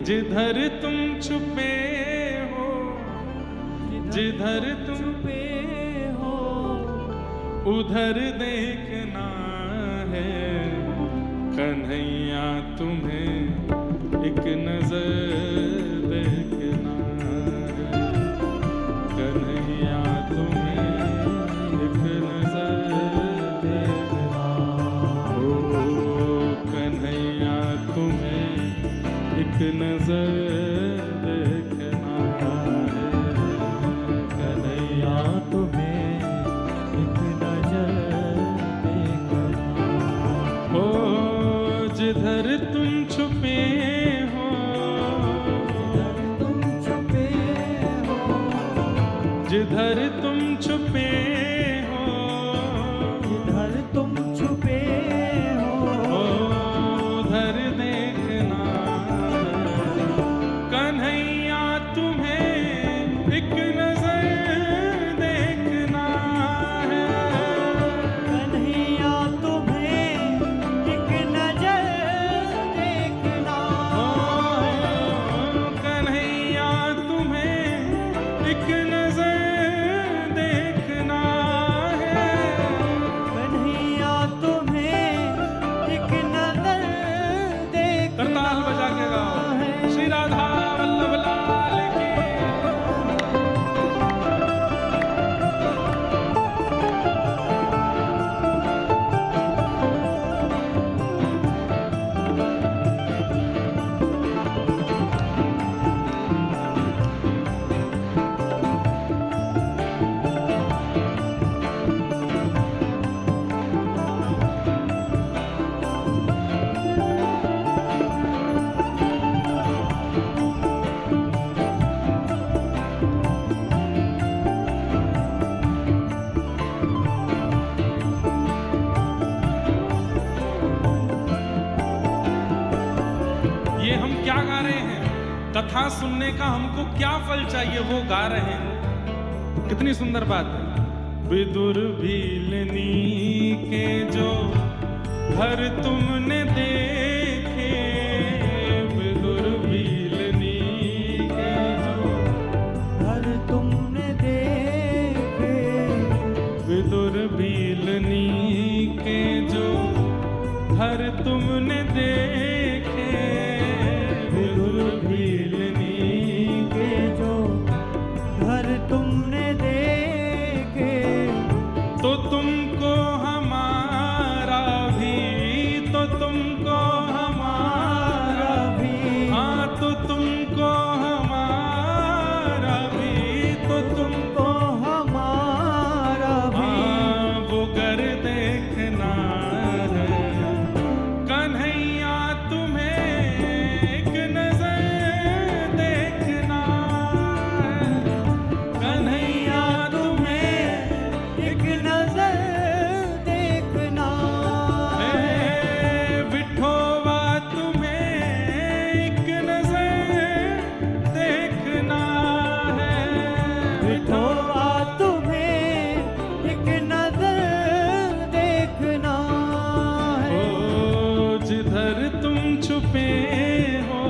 जिधर तुम छुपे हो, जिधर तुम छुपे हो, उधर देखना है कन्हैया तुम्हें एक नजर देखना है, कन्हैया तुम्हें एक नजर देखना हो, कन्हैया तुम्हें एक नजर देखना है, कन्हैया तुम्हें एक नजर देखना हो, जिधर तुम छुपे हो, जिधर तुम छुपे हो, जिधर तुम छुपे हो, जिधर तुम छुपे हो, उधर देखना कन्हैया तुम्हें एक नजर देखना है, कन्हैया तुम्हें एक नजर देखना है, कन्हैया तुम्हें एक नजर देखना है, कन्हैया तुम्हें एक नजर देखना करताल बजा के गाओ श्री राधा वल्लभ लाल की। ये हम क्या गा रहे हैं? कथा सुनने का हमको क्या फल चाहिए वो गा रहे हैं। कितनी सुंदर बात है। विदुर भीलनी के जो घर तुमने देखे, विदुर भीलनी के जो घर तुमने देखे, विदुर भीलनी के जो घर तुमने देखे, विदुर भीलनी के जो घर तुमने देखे, तो तुमको हमारा भी, तो तुमको हमारा भी, हाँ तो तुमको हमारा भी, तो तुमको हमारा भी, हाँ वो घर देखना है कन्हैया तुम्हें एक नजर देखना है, कन्हैया तुम्हें एक नजर देखना है, विठोबा तुम्हें एक नजर देखना है, विठोबा तुम्हें एक नजर देखना है, ओ जिधर तुम छुपे हो,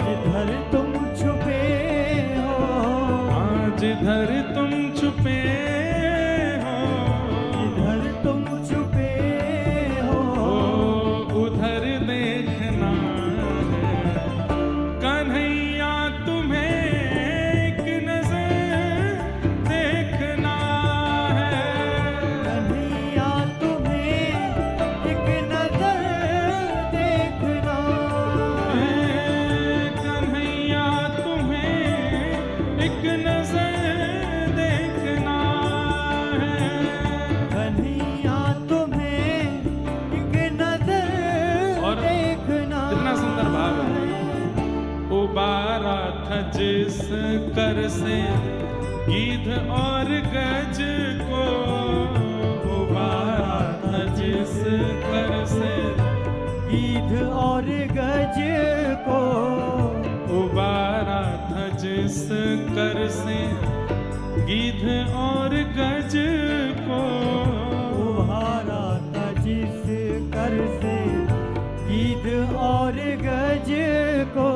जिधर तुम छुपे हो, हाँ जिधर तुम छुपे हो, जिधर तुम छुपे हो, उधर देखना है कन्हैया तुम्हें एक नजर देखना है, कन्हैया तुम्हें एक नजर देखना है, कन्हैया तुम्हें एक नजर देखना है, कन्हैया तुम्हें एक नजर और देखना कितना सुंदर भाव है। उबारा था जिस कर से गीध और गज को, उबारा था जिस कर से गीध और गज को, उबारा था जिस कर से गीध और गज को, उभारा था जिस कर से गीध और गज को,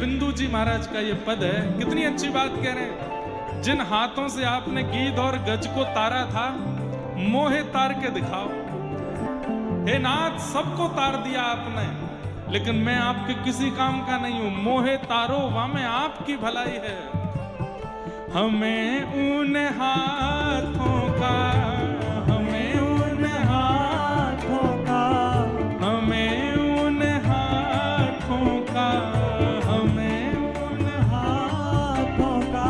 बिंदु जी महाराज का ये पद है, कितनी अच्छी बात कह रहे हैं। जिन हाथों से आपने गीध और गज को तारा था, मोहे तार के दिखाओ। हे नाथ, सबको तार दिया आपने, लेकिन मैं आपके किसी काम का नहीं हूं। मोहे तारो वहां में आपकी भलाई है। हमें उन हाथों का, हमें उन हाथों का, हमें उन हाथों का, हमें उन हाथों का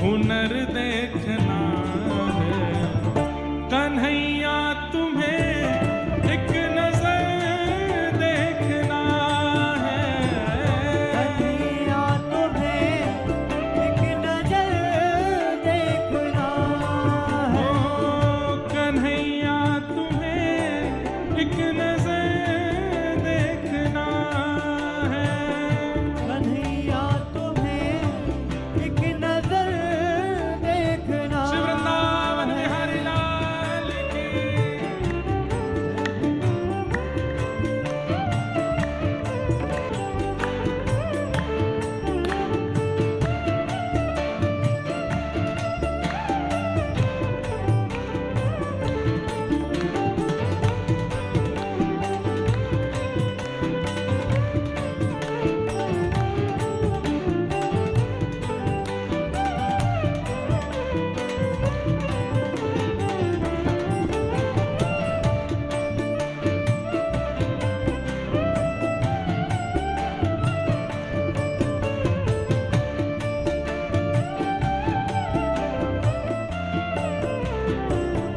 हुनर देखना है। कन्हैया तुम्हें एक नजर देखना है। कन्हैया तुम्हें एक नजर देखना है। ओ कन्हैया तुम्हें एक नजर देखना है। कन्हैया तुम्हें एक नजर देखना श्री वृंदावन है। बिहारी लाल की।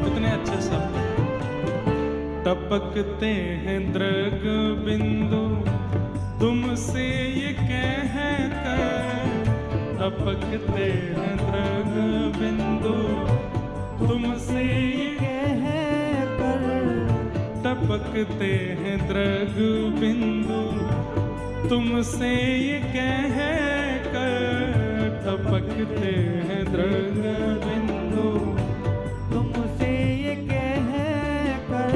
कितने अच्छे शब्द। टपकते हैं दृग बिंदु तुमसे ये कह कर। टपकते हैं दृग बिंदु तुमसे ये कह कर टपकते हैं दृग बिंदु तुमसे ये कह कर। टपकते हैं दृग बिंदु तुमसे ये कह कर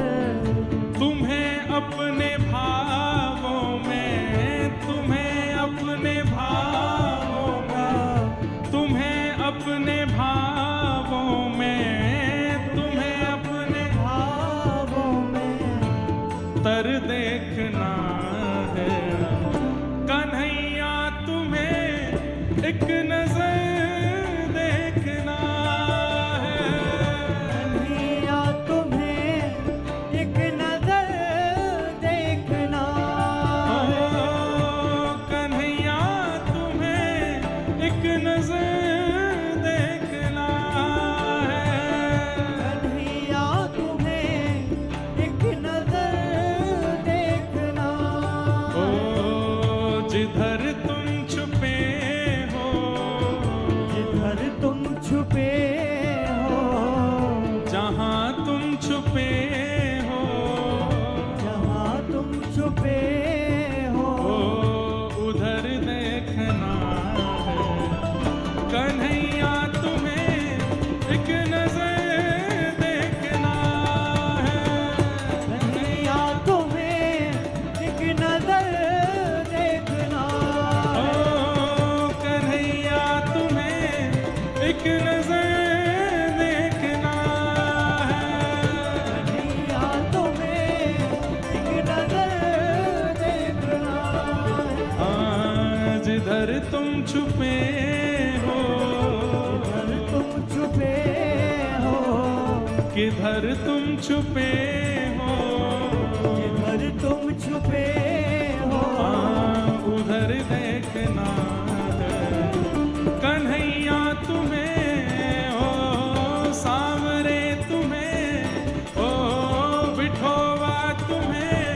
तुम्हें अपने भावों में, तुम्हें अपने भावों में, तुम्हें अपने भावों में, तुम्हें अपने भावों में तर देखना है। कन्हैया तुम्हें एक नजर देखना है। कन्हैया तुम्हें एक नजर देखना है। ओ कन्हैया तुम्हें एक नजर देखना है। कन्हैया तुम्हें एक नजर देखना ओ है। जिधर तुम छुपे हो, जिधर तुम छुपे हो, जहां तुम छुपे हो, जहाँ तुम छुपे हो, ओ उधर देखना है। कन्हैया तुम्हें एक नजर देखना है। कन्हैया तुम्हें एक नजर देखना ओ है। कन्हैया तुम्हें एक नजर देखना है। कन्हैया तुम्हें एक नजर देखना है। हाँ, जिधर तुम छुपे हो, जिधर तुम छुपे हो, किधर तुम छुपे हो, जिधर तुम छुपे हो, हाँ, उधर देखना है। कन्हैया तुम्हें हो, सांवरे तुम्हें हो, बिठोवा तुम्हें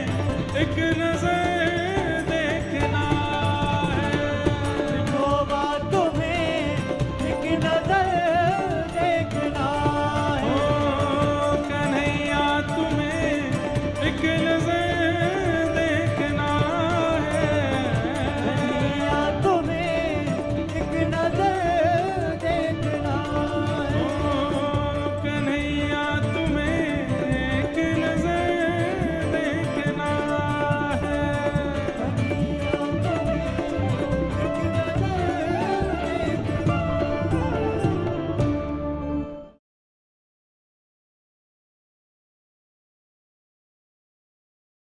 एक नजर